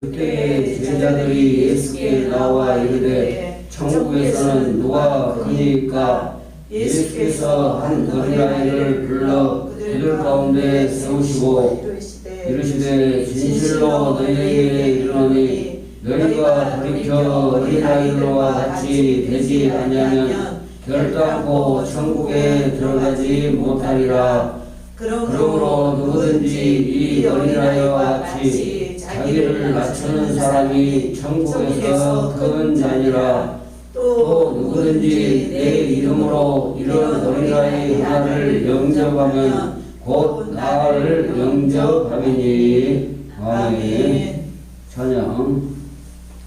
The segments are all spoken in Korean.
그때 제자들이 예수께 나와 이르되 천국에서는 누가 크니까? 예수께서 한 어린아이를 불러 그들 가운데 세우시고 이르시되 진실로 너희에게 이르노니 너희가 돌이켜 어린아이들과 같이 되지 아니하면 결단코 천국에 들어가지 못하리라. 그러므로 누구든지 이 어린아이와 같이 자기를 낮추는 사람이 천국에서 큰 자니라. 또 누구든지 내 이름으로 이런 어린아이 하나를 영접하면 곧 나를 영접함이니. 아멘. 찬양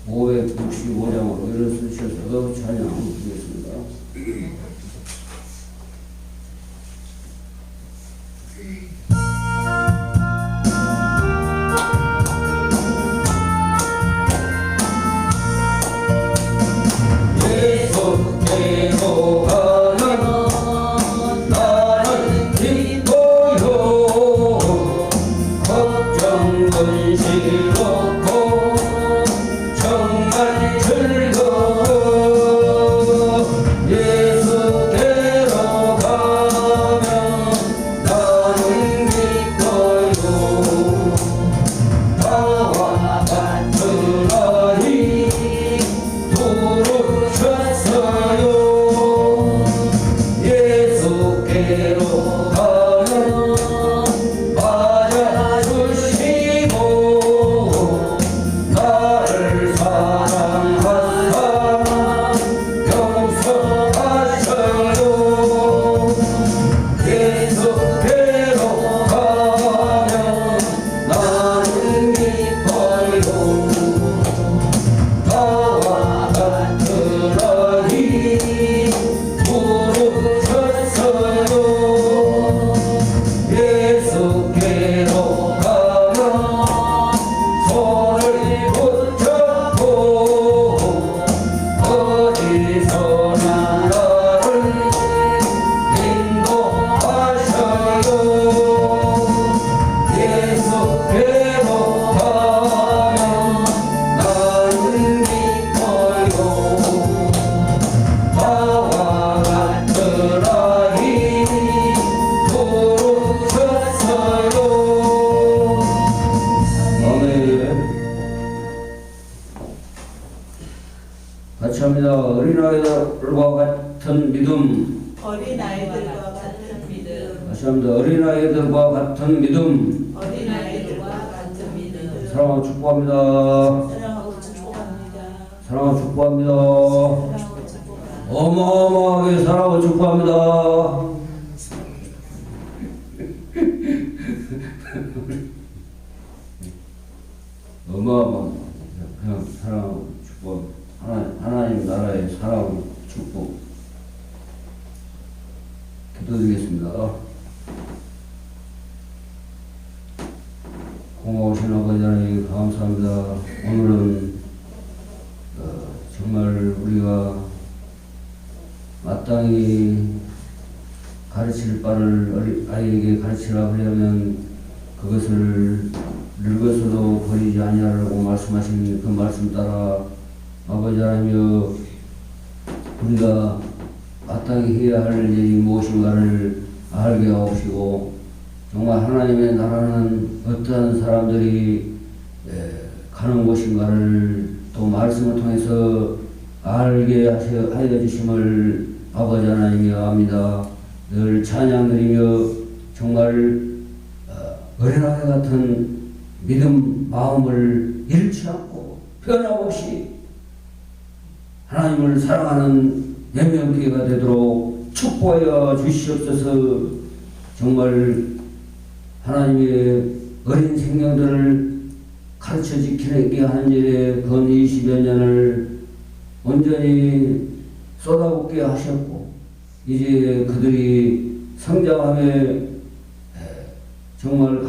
565장으로 일어서셔서 찬양 드리겠습니다. 어린아이들과 같은 믿음. 어린아이들과 같은 믿음. 다시 합니다. 어린아이들과 같은 믿음. 어린아이들과 같은 믿음. 사랑하고 축복합니다. 사랑하고 축복합니다. 사랑하고 축복합니다. 사랑하고 축복합니다. 어마어마하게 사랑하고 축복합니다. 어마어마합니다. 그냥 사랑하고 축복합니다. 하나님 나라의 사랑, 축복 기도드리겠습니다. 고마우신 아버지 하나님 감사합니다. 오늘은 정말 우리가 마땅히 가르칠 바를 아이에게 가르치라 하려면 그것을 늙어서도 버리지 아니하라고 말씀하신 그 말씀 따라 아버지 하나님여, 우리가 마땅히 해야 할 일이 무엇인가를 알게 하옵시고, 정말 하나님의 나라는 어떠한 사람들이 가는 곳인가를 또 말씀을 통해서 알게 하여 주심을 아버지 하나님이여 압니다. 늘 찬양드리며 정말 어린아이 같은 믿음 마음을 잃지 않고 변함없이 하나님을 사랑하는 연명기가 되도록 축복하여 주시옵소서. 정말 하나님의 어린 생명들을 가르쳐 지키게 하는 일에 건 20여 년을 온전히 쏟아붓게 하셨고, 이제 그들이 성장함에 정말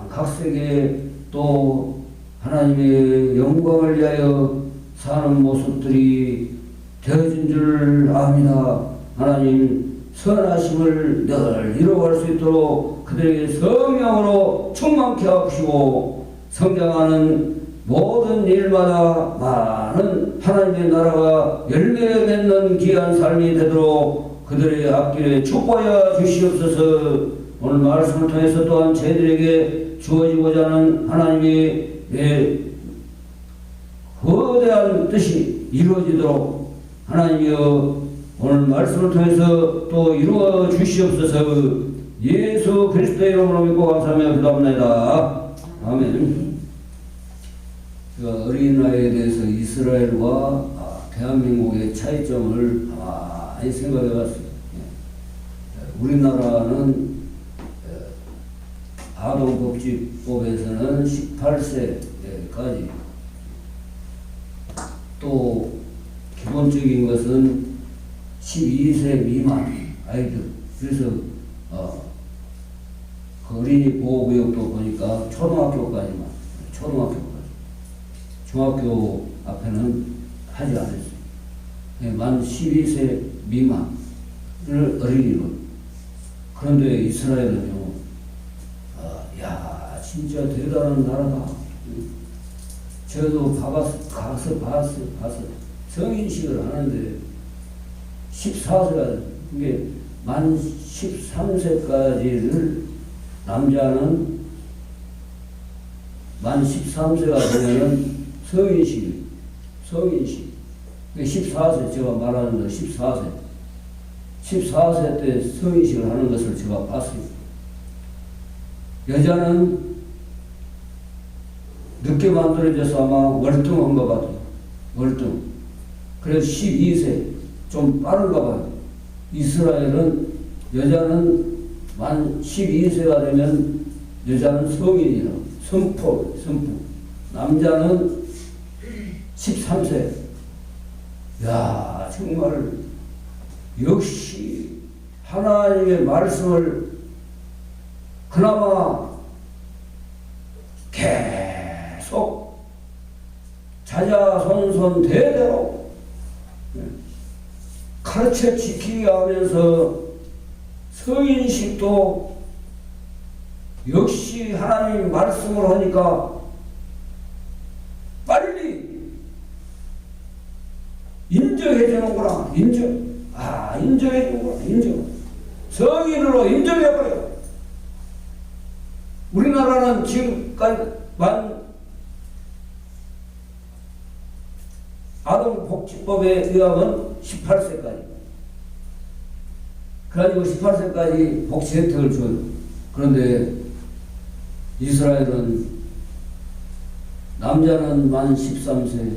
각색에 또 하나님의 영광을 위하여 사는 모습들이 되어진 줄 압니다. 하나님 선하심을 늘 이루어갈 수 있도록 그들에게 성령으로 충만케 하시고 성장하는 모든 일마다 많은 하나님의 나라가 열매 맺는 귀한 삶이 되도록 그들의 앞길에 축복하여 주시옵소서. 오늘 말씀을 통해서 또한 저희들에게 주어지고자 하는 하나님의 거대한 뜻이 이루어지도록 하나님이여 오늘 말씀을 통해서 또 이루어 주시옵소서. 예수 그리스도의 이름으로 믿고 감사하며 기도합니다. 아멘. 어린아이에 대해서 이스라엘과 대한민국의 차이점을 가만히 생각해 봤습니다. 우리나라는 아동복지법에서는 18세까지 또 기본적인 것은 12세 미만 아이들. 그래서 그 어린이 보호구역도 보니까 초등학교까지만, 중학교 앞에는 하지 않았어요. 만 12세 미만을 어린이로. 그런데 이스라엘은요, 야, 진짜 대단한 나라다. 저도 가서 봤어요. 성인식을 하는데 14세가, 이게 만 13세까지를 남자는 만 13세가 되면은 성인식. 14세, 제가 말하는 거 14세 때 성인식을 하는 것을 제가 봤어요. 여자는 늦게 만들어져서 아마 월등한가 봐요. 월등. 그래서 12세, 좀 빠른가 봐요. 이스라엘은 여자는 만 12세가 되면 여자는 성인이라, 선포. 남자는 13세. 야, 정말 역시 하나님의 말씀을 그나마 계속 자자손손 대대로 가르쳐 지키게 하면서 성인식도 역시 하나님 말씀을 하니까 빨리 인정해주는구나. 인정해주는구나. 성인으로 인정해버려. 우리나라는 지금까지만 아동복지법에 의하면 18세까지. 그래가지고 18세까지 복지 혜택을 줘요. 그런데 이스라엘은 남자는 만 13세,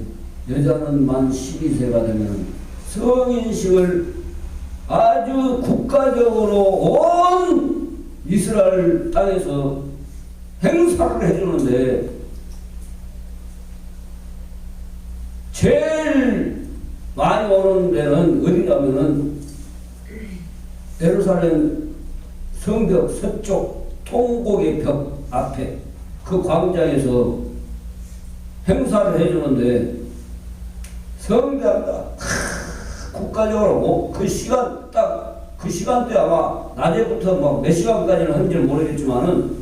여자는 만 12세가 되면 성인식을 아주 국가적으로 온 이스라엘 땅에서 행사를 해주는데 제일 많이 오는 데는 어디냐면은 예루살렘 성벽 서쪽 통곡의 벽 앞에 그 광장에서 행사를 해주는데 성대한다. 국가적으로 그 시간 딱 그 시간대 아마 낮에부터 막 몇 시간까지는 한지 모르겠지만은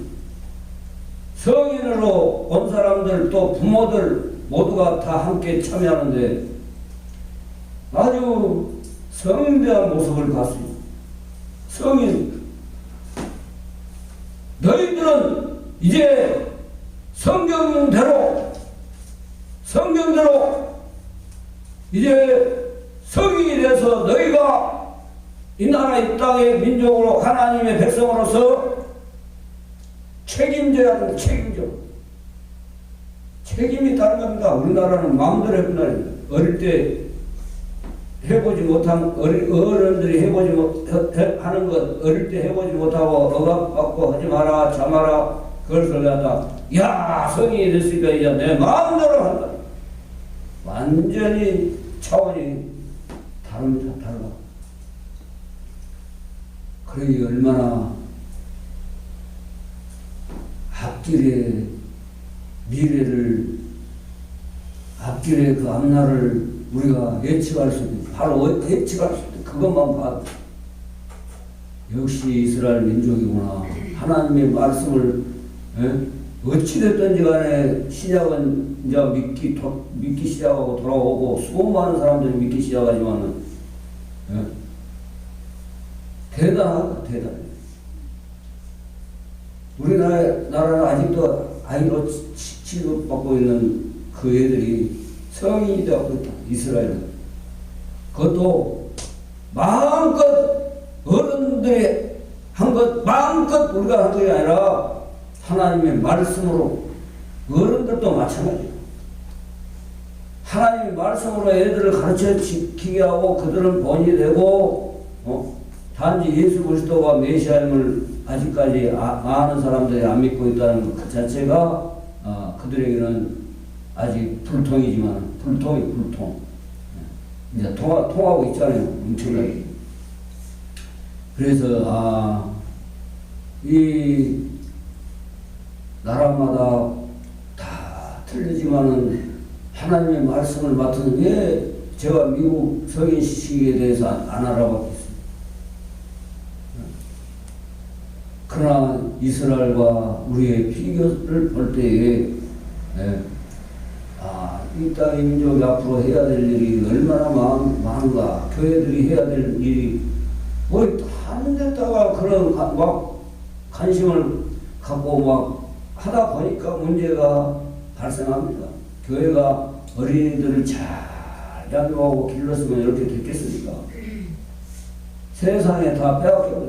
성인으로 온 사람들 또 부모들 모두가 다 함께 참여하는데 아주 성대한 모습을 봤습니다. 성인, 너희들은 이제 성경대로 이제 성인이 돼서 너희가 이 나라 이 땅의 민족으로 하나님의 백성으로서 책임져야 하는 책임이 다른 겁니다. 우리나라는 마음대로 해본 나라입니다. 어릴 때 해보지 못한 어른들이 해보지 하는 것 어릴 때 해보지 못하고 억압받고 하지 마라 참아라 그걸 갖다 야 성인이 됐으니까 이제 내 마음대로 한다. 완전히 차원이 다릅니다. 달라. 그러니 얼마나 앞길의 미래를 앞길의 그 앞날을 우리가 예측할 수 있는 바로 예측할 수 있는 그것만 봐도 역시 이스라엘 민족이구나. 하나님의 말씀을 어찌됐든지 간에 신약은 이제 믿기 시작하고 돌아오고 수많은 사람들이 믿기 시작하지만은 예? 대단하다, 대단해. 우리나라는 아직도 아이로 취급받고 있는 그 애들이 성인이 되었고 있다, 이스라엘은. 그것도 마음껏 어른들이 한 것, 마음껏 우리가 한 것이 아니라 하나님의 말씀으로, 어른들도 마찬가지예요. 하나님의 말씀으로 애들을 가르쳐 지키게 하고 그들은 본이 되고, 단지 예수 그리스도가 메시아임을 아직까지 아는 사람들이 안 믿고 있다는 그 자체가 그들에게는 아직 불통이지만, 불통. 이제 통하고 있잖아요. 엄청나게. 그래서, 이 나라마다 다 틀리지만은 하나님의 말씀을 맡은 왜 제가 미국 성인 시식에 대해서 안 알아봤겠어요. 그러나 이스라엘과 우리의 비교를 볼 때에 이 땅의 민족이 앞으로 해야 될 일이 얼마나 많은가. 교회들이 해야 될 일이 다른 데다가 그런 막 관심을 갖고 막 하다 보니까 문제가 발생합니다. 교회가 어린이들을 잘 양육하고 길렀으면 이렇게 됐겠습니까? 세상에 다 빼앗겨.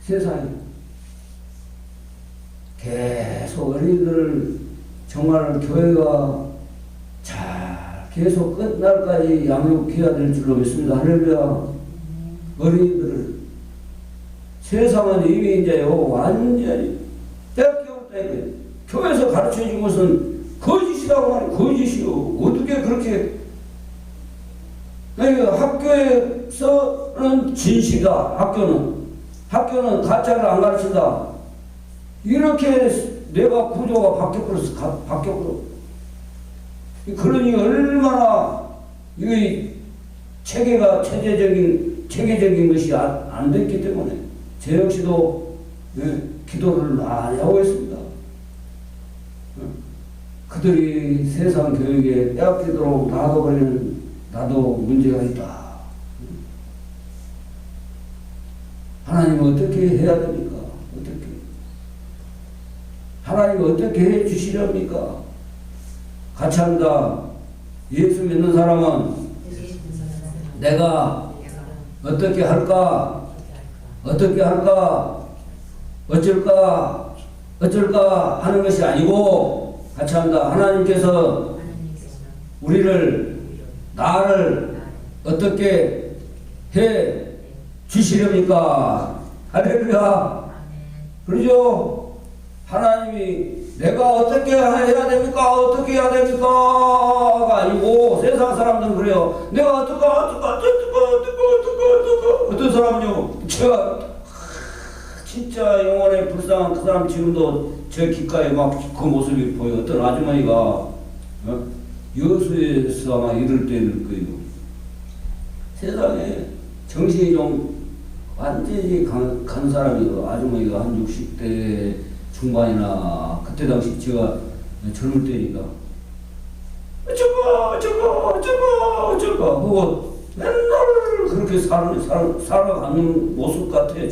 세상에 계속 어린이들을 정말 교회가 잘 계속 끝날까지 양육해야 될 줄로 믿습니다. 할렐루야. 어린이들을 세상은 이미 이제요 완전히 빼앗겨버렸다 이거예요. 교회에서 가르쳐준 것은 거짓이라고 하니 거짓이요. 어떻게 그렇게 학교에서는 진실이다. 학교는 가짜를 안 가르친다. 이렇게 내가 구조가 바뀌어버렸어. 그러니 얼마나 이 체계적인 것이 안 됐기 때문에 제 역시도 기도를 많이 하고 있습니다. 그들이 세상 교육에 빼앗기도록 놔둬버리는 나도 문제가 있다. 하나님 어떻게 해야 됩니까? 하나님 어떻게 해 주시렵니까? 같이 합니다. 예수 믿는 사람은 내가 어떻게 할까? 어쩔까 하는 것이 아니고 같이 합니다. 하나님께서 나를 어떻게 해 주시렵니까? 할렐루야. 그러죠? 하나님이 내가 어떻게 해야 됩니까? 가 아니고 세상 사람들은 그래요. 내가 어떤 사람은요. 제가 진짜 영혼에 불쌍한 그 사람 지금도 제 귓가에 막 그 모습이 보여. 어떤 아주머니가 여수에서 아마 이럴 때일 거예요. 세상에 정신이 좀 완전히 간 사람이고 아주머니가 한 60대 중반이나 그때 당시 제가 젊을 때니까 어쩌고 하고 맨날 그렇게 살아가는 모습 같아요.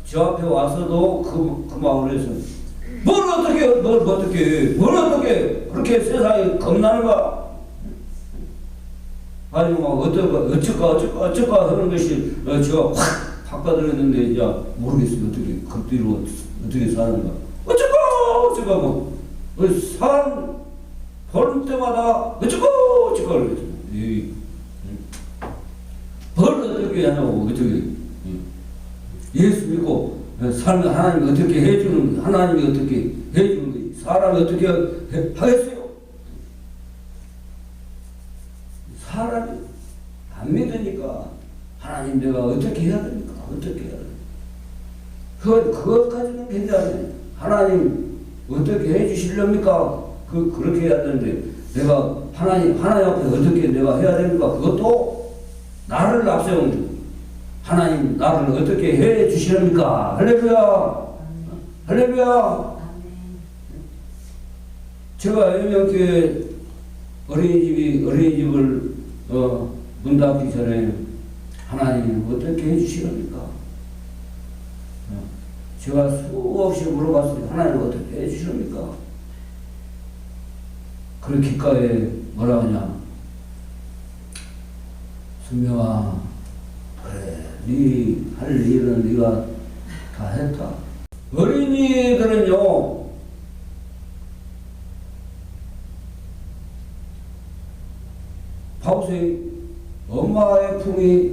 저 앞에 와서도 그 마을에서 뭘 어떻게 그렇게 세상에 겁나는가? 아니 막 어쩔까 하는 것이 제가 확 바꿔들었는데 이제 모르겠어요. 어떻게 그 뒤로 어떻게 사는가? 어쩌고 사람 보는 때마다 어쩌고 그러겠죠. 뭘 어떻게 하냐고 어떻게 예수 믿고 삶을 하나님이 어떻게 해주는 거지? 사람이 어떻게 하겠어요? 사람이 안 믿으니까 하나님 내가 어떻게 해야 됩니까? 그것까지는 괜찮아요. 하나님 어떻게 해주시렵니까? 그렇게 해야 되는데 내가 하나님 앞에 어떻게 내가 해야 됩니까? 그것도 나를 앞세우는 하나님 나를 어떻게 해 주시렵니까? 할렐루야. 할렐루야. 제가 영영교회 어린이집을 문 닫기 전에 하나님 어떻게 해 주시렵니까? 제가 수없이 물어봤어요. 하나님 어떻게 해 주시렵니까? 그런 귓가에 뭐라 하냐? 수명아, 그래, 네 할 일은 네가 다 했다. 어린이들은요, 봐보세요. 엄마의 품이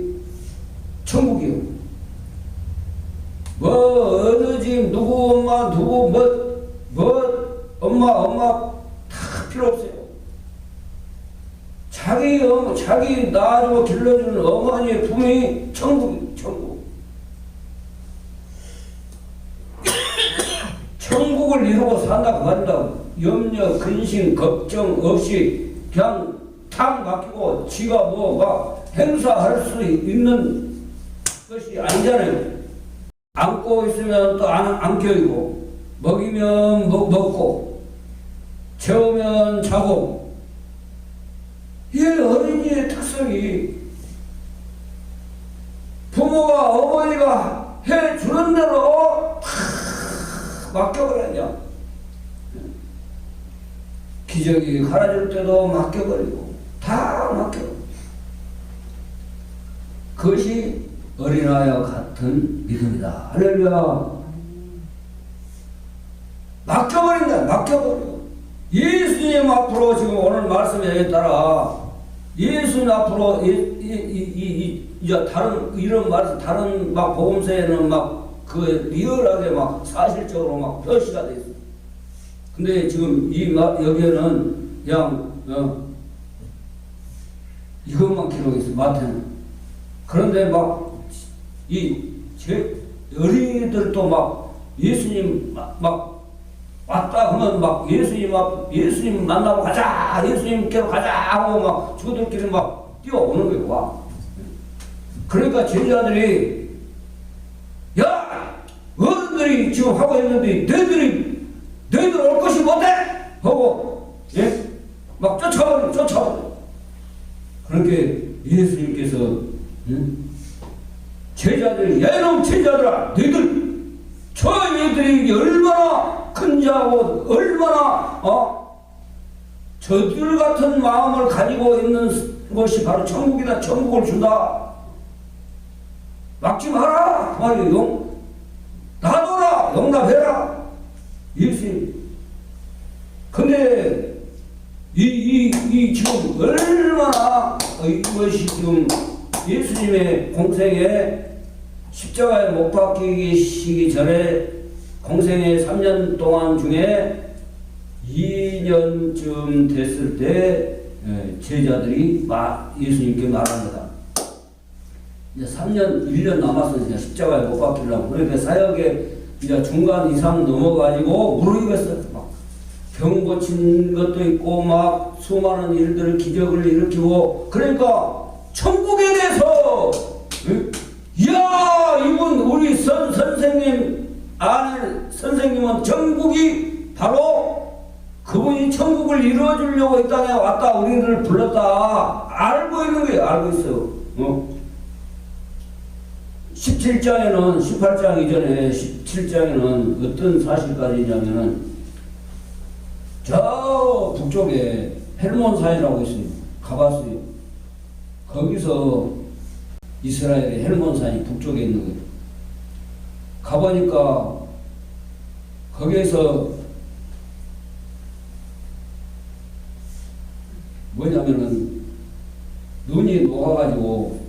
천국이요. 뭐 어느 집 누구 엄마 누구 뭐 엄마 다 필요 없어요. 자기 낳아주고 길러주는 어머니의 품이 천국. 천국을 이루고 산다고 한다고 염려 근심 걱정 없이 그냥 탁 맡기고 지가 뭐가 행사할 수 있는 것이 아니잖아요. 안고 있으면 또 안 껴이고 먹이면 먹고 재우면 자고. 이 어린이의 특성이 부모가 어머니가 해주는 대로 다 맡겨버렸냐. 기저귀 갈아줄 때도 맡겨버리고 다 맡겨버리고. 그것이 어린아이와 같은 믿음이다. 할렐루야. 맡겨버려. 예수님 앞으로 지금 오늘 말씀에 따라 예수님 앞으로 이제 다른 이런 말씀 다른 막 복음서에는 막 그 리얼하게 막 사실적으로 막 표시가 돼 있어. 근데 지금 여기에는 그냥 이것만 기록했어. 마태는. 그런데 막 제 어린이들도 막 예수님 막 왔다 하면 막 예수님 만나고 가자, 예수님께로 가자 하고 막 친구들끼리 막 뛰어오는 거예요. 와. 그러니까 제자들이 야, 어른들이 지금 하고 있는데 너희들 올 것이 못해 하고 막 쫓아버려. 그렇게 예수님께서 제자들이 야 이놈 제자들아, 너희들이 얼마나 큰 자고 얼마나 저들 같은 마음을 가지고 있는 것이 바로 천국이다. 천국을 준다. 막지 마라. 놔둬라. 용납해라. 예수님. 근데 이 지금 얼마나 이것이 지금 예수님의 공생에 십자가에 못 박히시기 전에 공생의 3년 동안 중에 2년쯤 됐을 때 제자들이 예수님께 말합니다. 이제 1년 남았어. 이제 십자가에 못 박히려고. 그러니까 사역에 이제 중간 이상 넘어가지고 무르익었어요. 막 병 고친 것도 있고 막 수많은 일들을 기적을 일으키고. 그러니까 천국에 대해서 이야 이분 우리 선생님은 천국이 바로 그분이 천국을 이루어주려고 이 땅에 왔다 우리를 불렀다 알고 있는 거예요. 알고 있어요. 17장에는 18장 이전에 17장에는 어떤 사실까지냐면은 저 북쪽에 헬몬산이라고 있어요. 가봤어요. 거기서 이스라엘의 헬몬산이 북쪽에 있는 거예요. 가보니까 거기에서 뭐냐면은 눈이 녹아가지고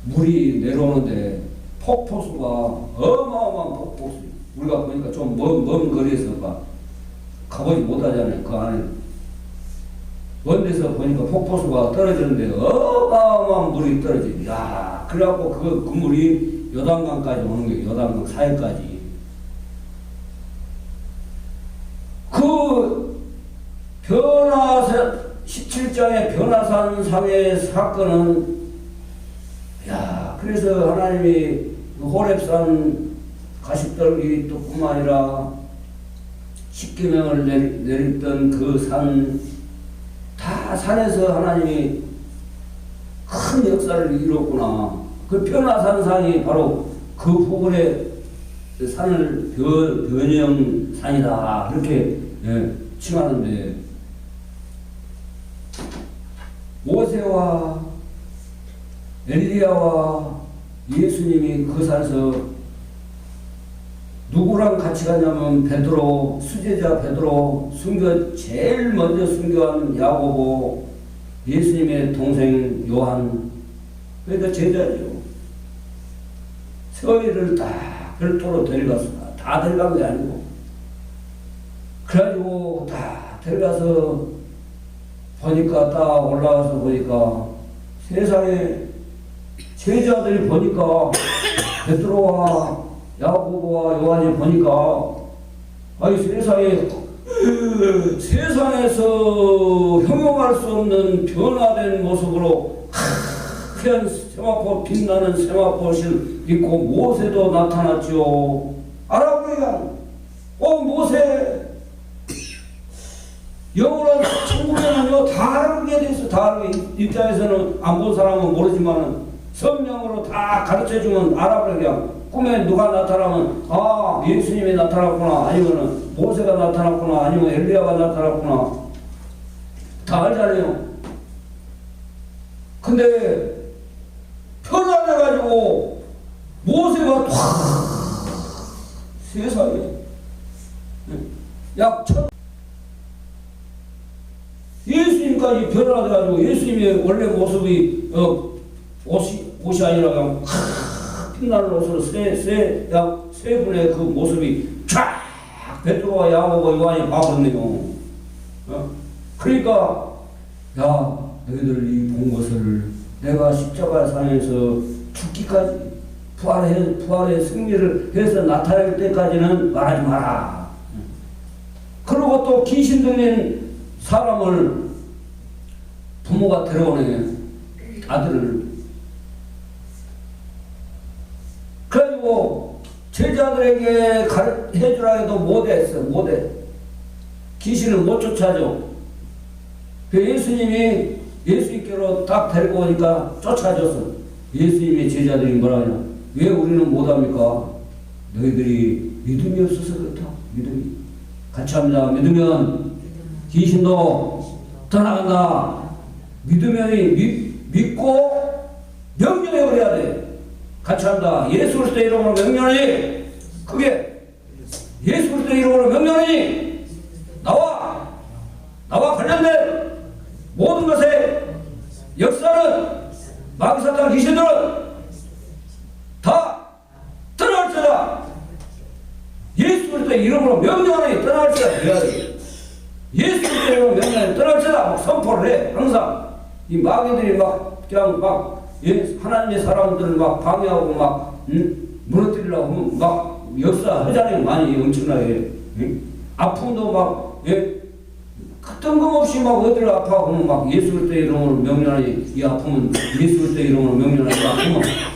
물이 내려오는데 폭포수가 어마어마한 폭포수. 우리가 보니까 좀 먼 거리에서 가보지 못하잖아요. 그 안에 먼 데서 보니까 폭포수가 떨어지는데 어마어마한 물이 떨어져요. 야, 그래갖고 그 물이 요단강까지 오는 거예요. 요단강 사이까지. 그 17장의 변화산 사회 사건은 야, 그래서 하나님이 호렙산 가시떨기 뿐만 아니라 십계명을 내렸던 그 산, 다 산에서 하나님이 큰 역사를 이뤘구나. 그 변화산상이 바로 그 부분에 산을 변형산이다. 이렇게 칭하는데, 모세와 엘리야와 예수님이 그 산에서 누구랑 같이 가냐면 베드로, 수제자 베드로, 제일 먼저 순교한 야고보, 예수님의 동생 요한, 그러니까 제자죠. 서희를 다 별도로 데려갔어. 다 데려간 게 아니고. 그래가지고 다 데려가서 보니까, 딱 올라가서 보니까 세상에 제자들이 보니까 베드로와 야고보와 요한이 보니까, 아니 세상에서 형용할 수 없는 변화된 모습으로 하얀 세마포, 빛나는 세마포를 입고 모세도 나타났죠. 아라브야, 모세, 영어로 천국에는요 다 알게 돼 있어. 다 알게. 입장에서는 안 본 사람은 모르지만 성령으로 다 가르쳐주면 알아버려. 그냥 꿈에 누가 나타나면 예수님이 나타났구나, 아니면 모세가 나타났구나, 아니면 엘리야가 나타났구나, 다 알잖아요. 근데 변화돼가지고 모세가 세상에 약 예수님까지 변화돼가지고 예수님의 원래 모습이 옷이 아니라 그냥 빛나는 옷으로 세 분의 그 모습이 쫙 베드로와 야고보 요한이 봐버렸네요. 그러니까 너희들 본 것을 내가 십자가 상에서 죽기까지 부활의 승리를 해서 나타날 때까지는 말하지 마라. 그리고 또 귀신 들린 사람을 부모가 데려오네, 아들을. 그래가지고 제자들에게 해주라 해도 못했어. 귀신을 못 쫓아줘. 예수님께로 딱 데리고 오니까 쫓아줬어. 예수님의 제자들이 뭐라 하냐? 왜 우리는 못합니까? 너희들이 믿음이 없어서 그렇다. 믿음이. 같이 합니다. 믿으면 귀신도 떠나간다. 믿으면 믿고 명령해버려야 돼. 같이 한다. 예수 그리스도 이름으로 명령하니, 그게 예수 그리스도 이름으로 명령하니, 나와 관련된 모든 것의 역사는, 마귀 사탄 귀신들은 다 떠날지어다. 예수 그리스도 이름으로 명령하니 떠날지어다. 그래야 돼. 예수 그리스도 이름으로 명령하니 떠날지어다. 선포를 해. 항상 이 마귀들이 하나님의 사람들을 방해하고 무너뜨리려고 하면 역사하잖아요. 많이 엄청나게. 아픔도 뜬금없이 어디를 아파하면 예수 그리스도 이름으로 명령하니, 이 아픔은 예수 그리스도 이름으로 명령하니,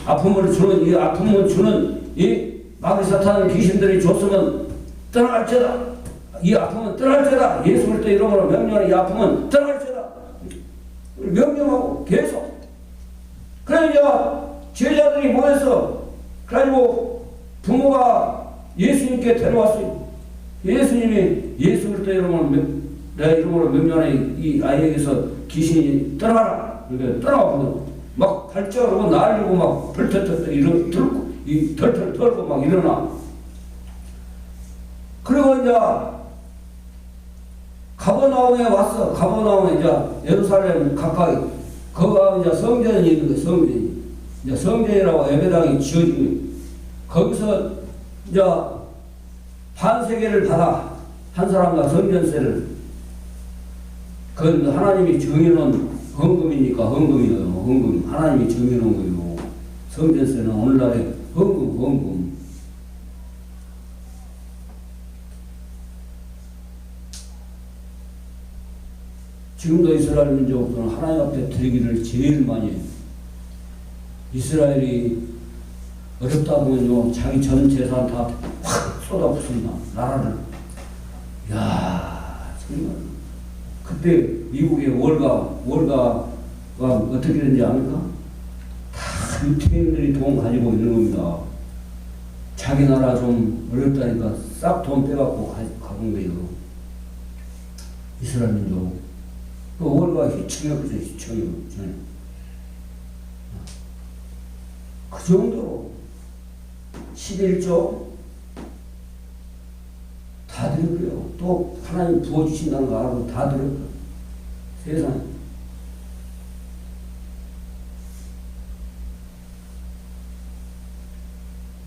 아픔을 주는 이 마귀 사탄 귀신들이 줬으면 떠날지어다. 이 아픔은 떠날지어다. 예수 그리스도 이름으로 명령하니, 이 아픔은 떠날지어다. 명령하고 계속. 그러니까 제자들이 모여서, 그래가지고 부모가 예수님께 데려왔어요. 예수님이 예수 그리스도 이름으로 내 이름으로 명령하니 이 아이에게서 귀신이 떠나가라. 그러니까 떠나가거든. 발작하고 날리고 털털 털고 일어나. 그리고 이제 가버나움에 왔어. 가버나움에 이제 예루살렘 가까이. 거기가 이제 성전이 있는 거예요. 성전이. 이제 성전이라고 예배당이 지어진 거예요. 거기서 이제 반세계를 받아. 한 사람과 성전세를. 그건 하나님이 정해놓은 헌금이니까 헌금이에요. 헌금. 하나님이 정해놓은 거예요. 성전세는 오늘날의 헌금. 지금도 이스라엘 민족은 하나님 앞에 드리기를 제일 많이 해요. 이스라엘이 어렵다 보면요, 자기 전 재산 다 확 쏟아붓습니다. 나라를. 야, 정말. 그때 미국의 월가가 어떻게 되는지 압니까? 다 유태인들이 돈 가지고 있는 겁니다. 자기 나라 좀 어렵다니까 싹 돈 빼갖고 가본 거예요. 이스라엘 민족. 그 월가 희청이었죠, 희청이. 그 정도로 11조 다 드렸고요. 또 하나님 부어주신다는 거 알고 다 드렸고요. 세상에.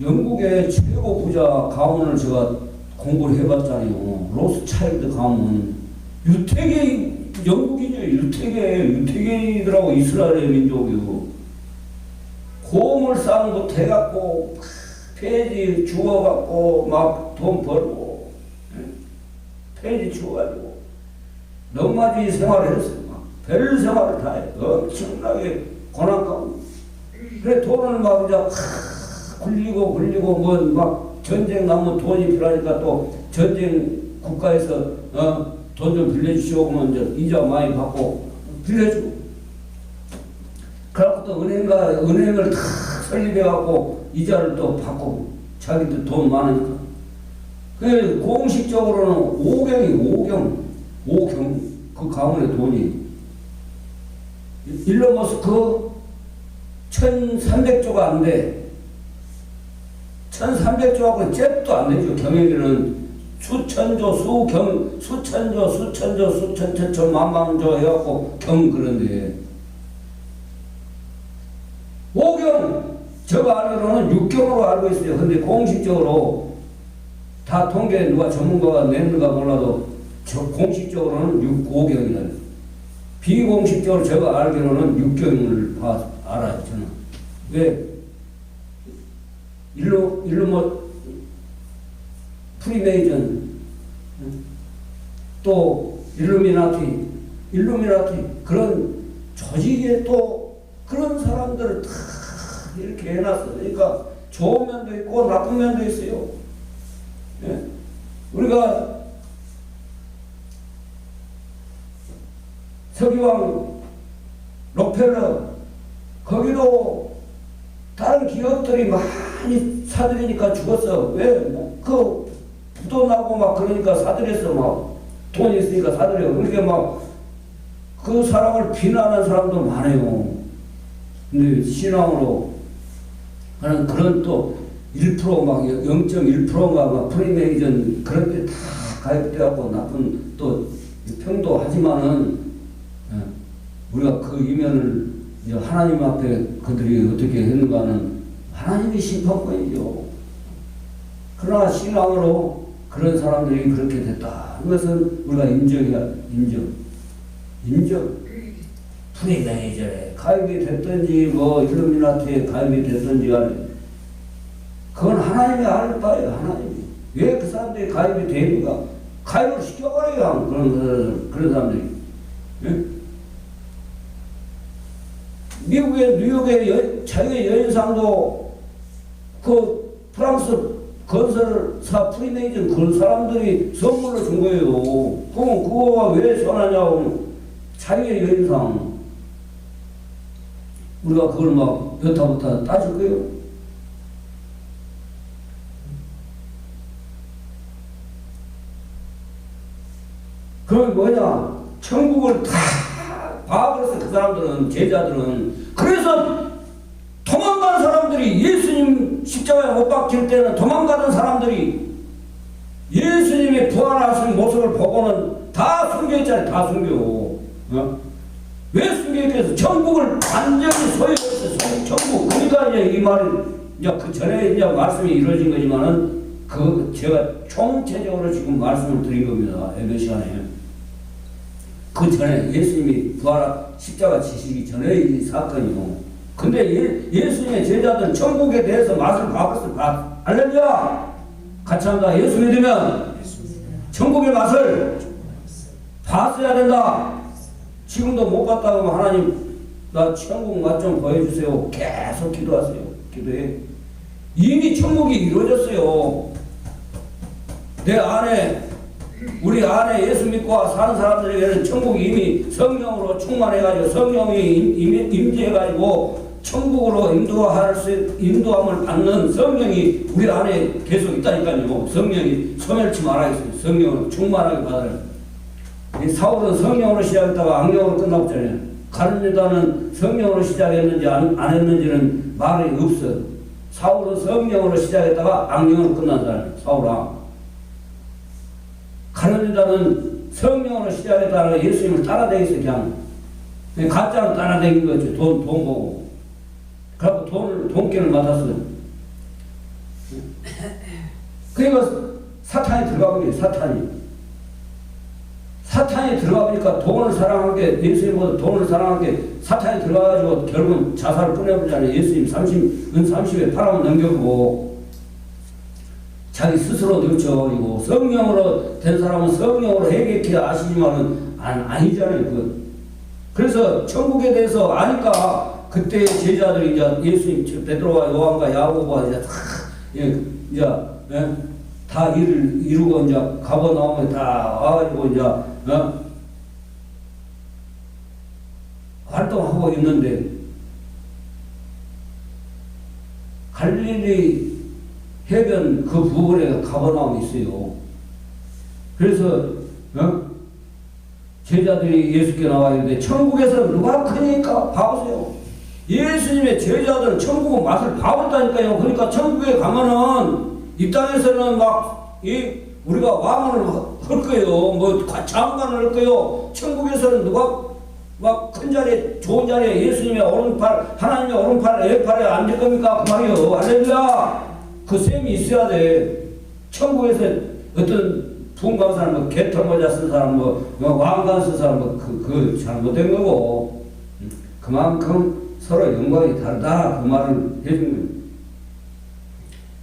영국의 최고 부자 가문을 제가 공부를 해봤잖아요. 로스차일드 가문. 유태계, 영국이죠. 유태계이더라고. 이스라엘의 민족이고. 고물 쌓은 거 해갖고, 폐지 주워갖고, 막 돈 벌고, 폐지 주워가지고, 넘마지 생활을 했어요. 막 별 생활을 다 해. 엄청나게 고난 가운데. 그래, 돈을 막 그냥 굴리고, 뭐, 막 전쟁 나면 돈이 필요하니까 또 전쟁 국가에서, 돈 좀 빌려주시오. 그러면 이제 이자 많이 받고, 빌려주고. 그래갖고 또 은행을 다 설립해갖고 이자를 또 받고 자기들 돈 많으니까. 그 공식적으로는 5경 그 가문의 돈이 일론 머스크 1300조가 안 돼. 1300조하고 잽도 안 되죠. 경영에는 수천조 만만조 해갖고 그런데 5경, 제가 알기로는 6경으로 알고 있어요. 근데 공식적으로 다 통계 누가 전문가가 냈는가 몰라도 공식적으로는 5경이다. 비공식적으로 제가 알기로는 6경을 알아요. 저는. 왜? 프리메이전, 또 일루미나티 그런 조직에 또 그런 사람들을 다 이렇게 해놨어요. 그러니까 좋은 면도 있고 나쁜 면도 있어요. 예? 우리가 서기왕 록펠러 거기도 다른 기업들이 많이 사들이니까 죽었어. 왜? 그 부도 나고 막 그러니까 사들였어. 막 돈이 있으니까 사들여. 그러니까 막 그 사람을 비난하는 사람도 많아요. 근데 신앙으로 하는 그런 또 1% 막 0.1%가 막 프리메이전 그런 데 다 가입되어갖고 나쁜 또 평도 하지만은 우리가 그 이면을 이제 하나님 앞에 그들이 어떻게 했는가는 하나님의 심판권이죠. 그러나 신앙으로 그런 사람들이 그렇게 됐다. 그것은 우리가 인정. 프리메이저에 가입이 됐든지 뭐 일루미나티에 가입이 됐든지 간에 그건 하나님이 아는 바예요. 하나님이. 왜 그 사람들이 가입이 되는가? 가입을 시켜버려요. 그런 사람들이. 예? 미국의 뉴욕의 자유의 여인상도 그 프랑스 건설사 프리메이전 그런 사람들이 선물로 준 거예요. 그럼 그거가 왜 전하냐고. 자유의 여인상. 우리가 그걸 막 여타부타 따질 거예요. 그건 뭐냐? 천국을 다 봐버렸어. 그 사람들은, 제자들은. 그래서 도망간 사람들이 예수님 십자가에 못 박힐 때는 도망가던 사람들이 예수님이 부활하신 모습을 보고는 다 숨겨있잖아요. 다 숨겨. 왜 숨겨있겠어? 천국을 완전히 소유했어. 천국. 그러니까 이제 이 말이 이제 그 전에 이제 말씀이 이루어진 거지만은 그 제가 총체적으로 지금 말씀을 드린 겁니다. 예배 시간에. 그 전에 예수님이 부활 십자가 지시기 전에 이 사건이고. 근데 예수님의 제자들은 천국에 대해서 맛을 봤어. 할렐루야! 같이 한다. 예수 믿으면 천국의 맛을 봤어야 된다. 지금도 못 봤다고 하면 하나님 나 천국 맛 좀 보여주세요. 계속 기도하세요. 기도해. 이미 천국이 이루어졌어요. 내 안에, 우리 안에 예수 믿고 사는 사람들에게는 천국이 이미 성령으로 충만해가지고 성령이 임재해가지고 천국으로 인도함을 받는 성령이 우리 안에 계속 있다니까요. 성령이 소멸치 말아야겠어요. 성령을 충만하게 받아요. 사울은 성령으로 시작했다가 악령으로 끝났잖아요. 가룟 유다는 성령으로 시작했는지 안 했는지는 말이 없어. 사울은 성령으로 시작했다가 악령으로 끝난 사람이에요. 사울아. 가룟 유다는 성령으로 시작했다가 예수님을 따라다녔어. 그냥 가짜로 따라다닌 거죠. 돈 보고. 그래갖고 돈깨를 맡았어요. 그러니까 사탄이 들어가 버려요. 사탄이 들어가 보니까 돈을 사랑한 게, 예수님보다 돈을 사랑한 게 사탄이 들어가가지고 결국은 자살을 꺼내버리잖아요. 예수님 30에 팔아만 넘겨보고 자기 스스로 늦춰버리고, 성령으로 된 사람은 성령으로 해결케 아시지만은 아니잖아요. 그래서 천국에 대해서 아니까 그때 제자들이 이제 예수님, 베드로와 요한과 야고보가 이제 다 일을 이루고 이제 가버나움에 다 와가지고 이제 활동하고 있는데, 갈릴리 해변 그 부근에 가버나움이 있어요. 그래서 제자들이 예수께 나와 있는데, 천국에서 누가 크니까 봐보세요. 예수님의 제자들은 천국의 맛을 봐봤다니까요. 그러니까 천국에 가면은 이 땅에서는 우리가 왕을 할 거예요. 뭐 장관을 할 거예요. 천국에서는 누가 큰 자리에, 좋은 자리에 예수님의 오른팔, 하나님의 오른팔, 왼팔에 앉을 겁니까? 그 말이요. 할렐루야. 그 셈이 있어야 돼. 천국에서 어떤 부흥강 사람, 개털모자 쓴 사람, 왕관 쓴 사람, 그 잘못된 거고, 그만큼 서로 영광이 다르다. 그 말을 해준 거예요.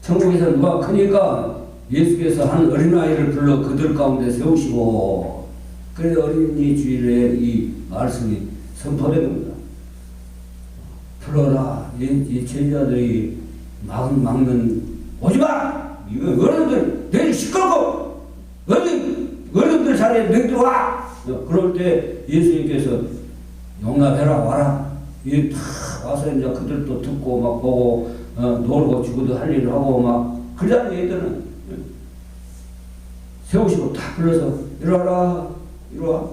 천국에서 누가 크니까 예수께서 한 어린아이를 불러 그들 가운데 세우시고, 그래서 어린이 주일에 이 말씀이 선포된 겁니다. 불러라. 이 제자들이 막는, 오지마! 이거 어른들 내일 시끄럽고 어른들 자리에 너 들어와! 그럴 때 예수님께서 용납해라, 와라. 이 다 와서 이제 그들도 듣고 막 보고 놀고 죽어도 할 일을 하고 막 그러잖아요. 얘들은 세우시고 다 불러서 이리와라, 이리와.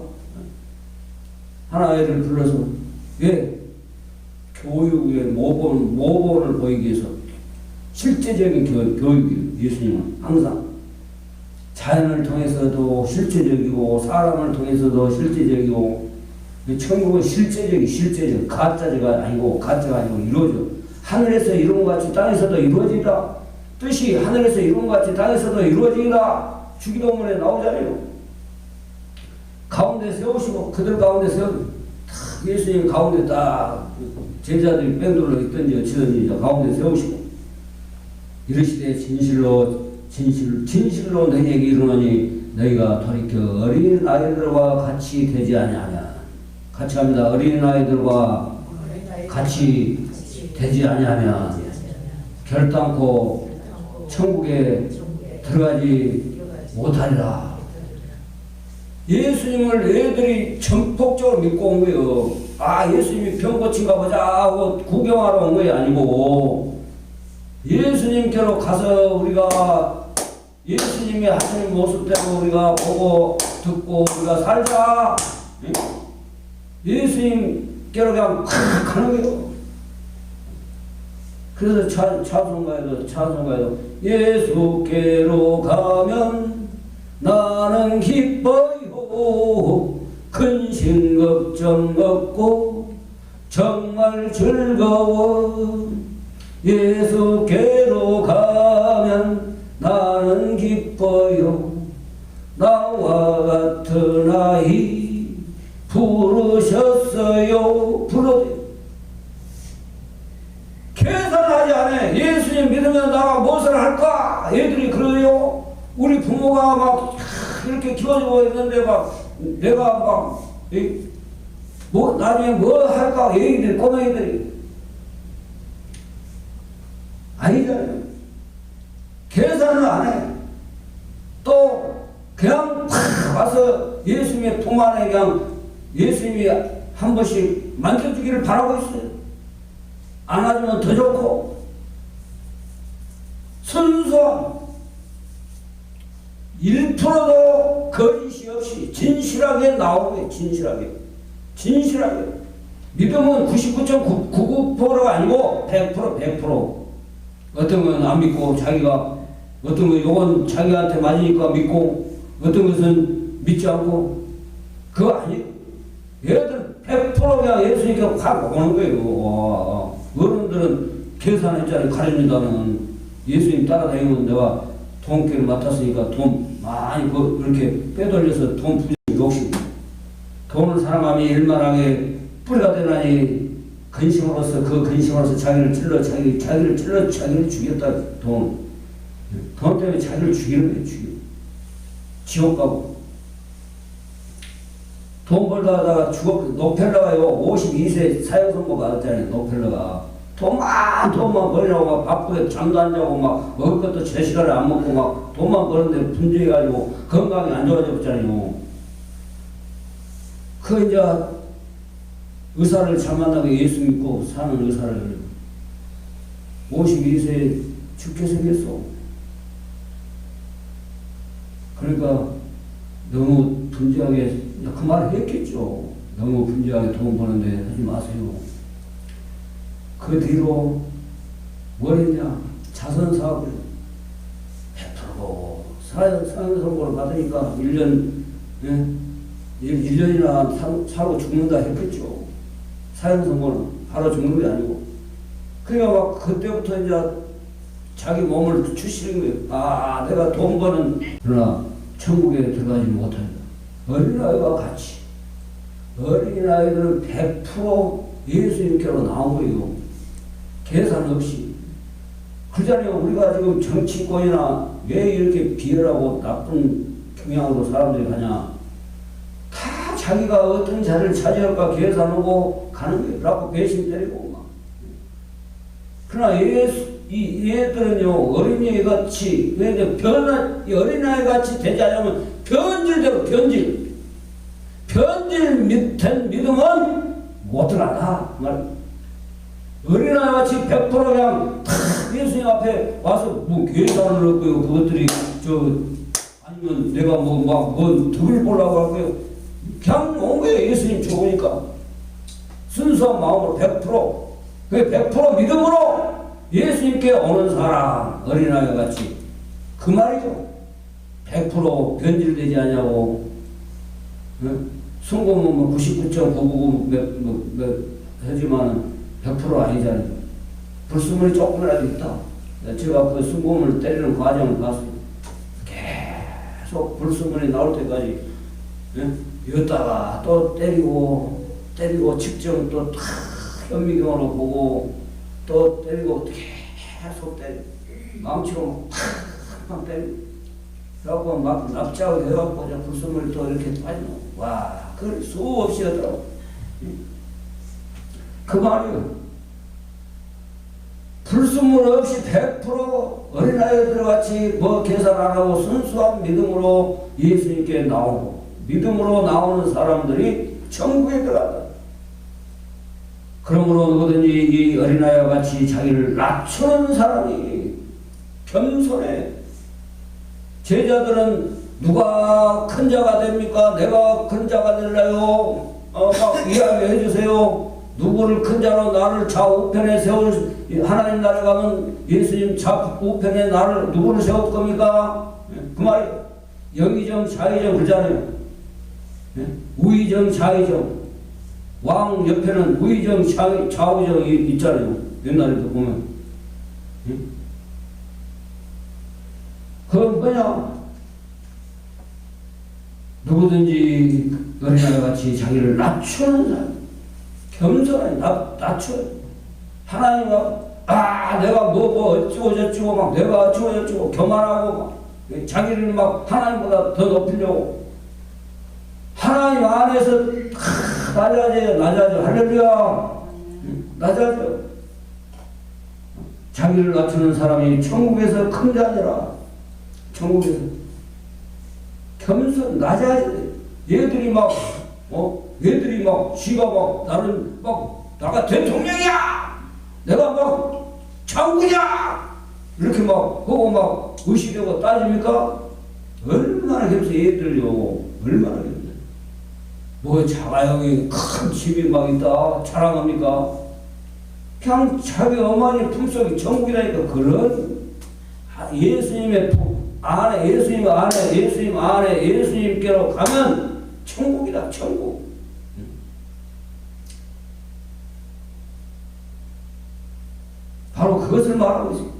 하나아이를 불러서 교육의 모본을 보이기 위해서 실제적인 교육이에요. 예수님은 항상 자연을 통해서도 실제적이고 사람을 통해서도 실제적이고, 천국은 실제적, 가짜가 아니고 이루어져. 하늘에서 이룬 것 같이 땅에서도 이루어지다. 뜻이 하늘에서 이룬 것 같이 땅에서도 이루어지다. 주기도문에 나오잖아요. 가운데 세우시고, 그들 가운데 세우고, 예수님 가운데 딱 제자들이 뺑돌로 있든지 어찌든지 가운데 세우시고, 이르시되 진실로 너희에게 이르노니 너희가 돌이켜 어린 아이들과 같이 되지 아니하냐. 같이 합니다. 어린 아이들과 같이 되지 아니하면 결단코 천국에 들어가지 못하리라. 예수님을 애들이 전폭적으로 믿고 온 거예요. 예수님이 병 고친가 보자 하고 구경하러 온 거예요. 아니고 예수님께로 가서 우리가 예수님이 하시는 모습대로 우리가 보고 듣고 우리가 살자. 예수님께로 그냥 가는 거예요. 그래서 찬송가에도 예수께로 가면 나는 기뻐요. 근심 걱정 없고 정말 즐거워. 예수께로 가면 나는 기뻐요. 나와 같은 아이 부르셨어요. 불러요. 계산하지 않아. 예수님 믿으면 나가 무엇을 할까? 애들이 그래요. 우리 부모가 막 이렇게 키워주고 있는데 내가 뭐 나중에 뭐 할까 애기들 꼬맹이들이 아니잖아요. 계산을 안 해. 또 그냥 팍 와서 예수님의 품 안에 그냥 예수님이 한 번씩 만져주기를 바라고 있어요. 안아주면 더 좋고 순수한 1%도 거짓이 없이 진실하게 나오게 진실하게 믿음은 99.99%가 아니고 100% 어떤 건 안 믿고 자기가 어떤 건 요건 자기한테 맞으니까 믿고 어떤 것은 믿지 않고 그거 아니에요. 얘들 100% 그냥 예수님께 확 오는 거예요. 어른들은 계산했잖아요. 가르친다는 예수님 따라다니면 내가 돈기를 맡았으니까 돈 많이 그렇게 빼돌려서 돈 부정 욕심 돈을 사랑하며 일만하게 뿌리가 되나니 근심으로서 그 근심으로서 자기를 찔러 자기를 죽였다. 돈 때문에 자기를 죽이는 거예요. 지옥 가고 돈 벌다 하다가 노펠러가요 52세 사형선고 받았잖아요. 노펠러가 돈만 벌려고 막 바쁘게 잠도 안 자고 막 먹을 것도 제 시간에 안 먹고 막 돈만 버는데 분주해가지고 건강이 안 좋아졌잖아요. 그 이제 의사를 잘 만나고 예수 믿고 사는 의사를 52세에 죽게 생겼어. 그러니까 너무 분주하게 그 말을 했겠죠. 너무 분주하게 돈 버는데 하지 마세요. 그 뒤로 뭘 했냐? 자선 사업을 100% 사형 선고를 받으니까 1년이나 살고 죽는다 했겠죠. 사형 선고는 바로 죽는 게 아니고. 그러니까 막 그때부터 이제 자기 몸을 추시는 거예요. 내가 돈 버는 그러나 천국에 들어가지 못한다. 어린아이와 같이 어린아이들은 100% 예수님께로 나온 거예요. 계산 없이. 그러잖아요. 우리가 지금 정치권이나 왜 이렇게 비열하고 나쁜 경향으로 사람들이 가냐. 다 자기가 어떤 자리를 차지할까 계산하고 가는 거예요. 그래갖고 배신 때리고 막. 그러나 얘들은요, 어린아이 같이, 어린아이 같이 되지 않으면 변질되고 변질된 믿음은 못 들어간다. 어린아이 같이 100% 그냥 다 예수님 앞에 와서 뭐 계산을 했고요. 그것들이 아니면 내가 뭔 득을 보려고 하고요. 그냥 온 거예요. 예수님 좋으니까. 순수한 마음으로 100%. 그 100% 믿음으로 예수님께 오는 사람, 어린아이 같이. 그 말이죠. 100% 변질되지 않냐고. 순금은 99.999 하지만 100% 아니잖아요. 불순물이 조금이라도 있다. 제가 그 순금을 때리는 과정을 봤어요. 계속 불순물이 나올 때까지 이었다가 또 때리고 측정 또 현미경으로 보고 또 때리고 계속 때리고 망치로 팍 때리고 그래갖고 막 납작하게 해갖고 불순물이 또 이렇게 빠지고 와 그걸 수없이 하더라고. 그 말이요. 불순물 없이 100% 어린아이들 같이 뭐 계산 안 하고 순수한 믿음으로 예수님께 나오고 믿음으로 나오는 사람들이 천국에 들어간다. 그러므로 누구든지 이 어린아이와 같이 자기를 낮추는 사람이 겸손해. 제자들은 누가 큰 자가 됩니까? 내가 큰 자가 될래요? 막 이야기해 주세요. 누구를 큰 자로 나를 좌우편에 세울 하나님 나라에 가면 예수님 좌우편에 나를 누구를 세울 겁니까? 그 말이 영의정 좌의정 그러잖아요. 우의정 좌의정 왕 옆에는 우의정 좌우정이 있잖아요. 옛날에도 보면 그건 뭐냐? 누구든지 어린아이 같이 자기를 낮추는 사람 겸손하게 낮춰요. 하나님과 내가 뭐 어쩌고 저쩌고 막 내가 어쩌고 저쩌고 교만하고 막 자기를 막 하나님보다 더 높이려고 하나님 안에서 낮아져. 할렐루야. 낮아져. 자기를 낮추는 사람이 천국에서 큰 자니라. 천국에서 겸손 낮아져. 얘들이 막 지가 막 나는 막 나가 대통령이야. 내가 막 장군이야. 이렇게 막 하고 막 의식하고 따집니까? 얼마나 겸손 얘들요. 얼마나 겸손. 뭐 자가형이 큰 집이 막 있다 자랑합니까? 그냥 자기 어머니 품속이 천국이라니까. 그런 예수님 안에 예수님께로 가면 천국이다. 천국. 바로 그것을 말하고 있어요.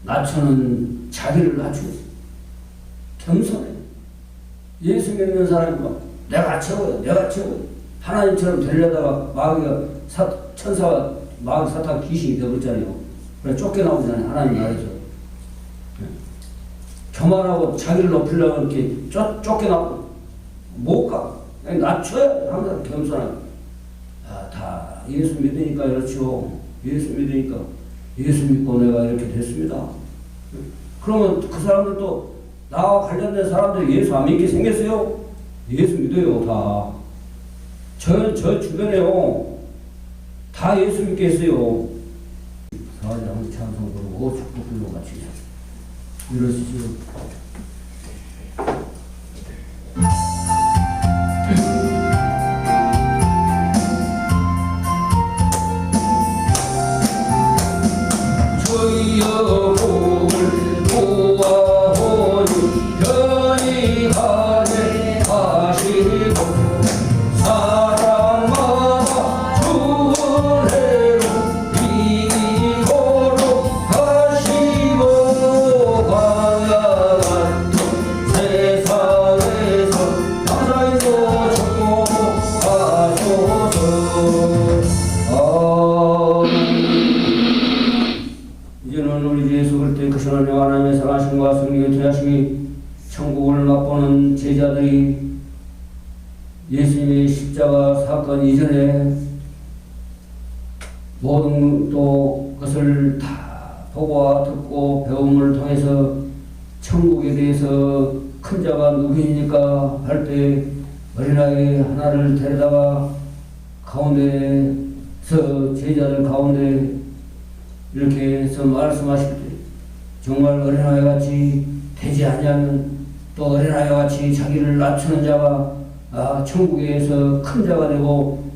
낮추는 자기를 낮추고 겸손해. 예수 믿는 사람이 막 내가 최고야. 하나님처럼 되려다가 마귀가 천사가 마귀 사탄 귀신이 되어버렸잖아요. 그래 쫓겨나오잖아요. 하나님 나라에서. 교만하고 자기를 높이려고 이렇게 쫓겨나고 못 가. 낮춰야 항상 겸손하게. 다 예수 믿으니까 그렇죠. 예수 믿으니까. 예수 믿고 내가 이렇게 됐습니다. 그러면 그 사람들도 나와 관련된 사람들이 예수 안 믿게 생겼어요? 예수 믿어요. 다. 저 주변에요. 다 예수 믿게 했어요. 사장 찬송 부르고 축복 부르고 같이 이러시죠. 주여 복을 보아오니 편히하게 하시고 사랑마다 주를 해로 이기도록 하시고 광야같은 세상에서 나라에서 축복하소서. 이제는 우리 예수 그리스도의 크신 은혜와 하나님의 사랑하심과 성령의 통하심이 천국을 맛보는 제자들이 예수님의 십자가 사건 이전에 모든 또 것을 다 보고 듣고 배움을 통해서 천국에 대해서 큰 자가 누구입니까 할 때 어린아이 하나를 데려다가 가운데서 제자들 가운데 이렇게 해서 말씀하실 때 정말 어린아이 같이 되지 않냐면 또 어린아이 같이 자기를 낮추는 자가 천국에서 큰 자가 되고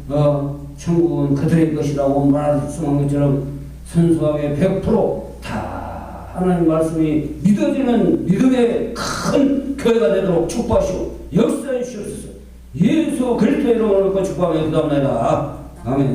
천국은 그들의 것이라고 말씀한 것처럼 순수하게 100% 하나님 말씀이 믿어지는 믿음의 큰 교회가 되도록 축복하시고 역사해 주시옵소서. 예수 그리스도의 이름으로 축복하며 기도합니다. 아멘.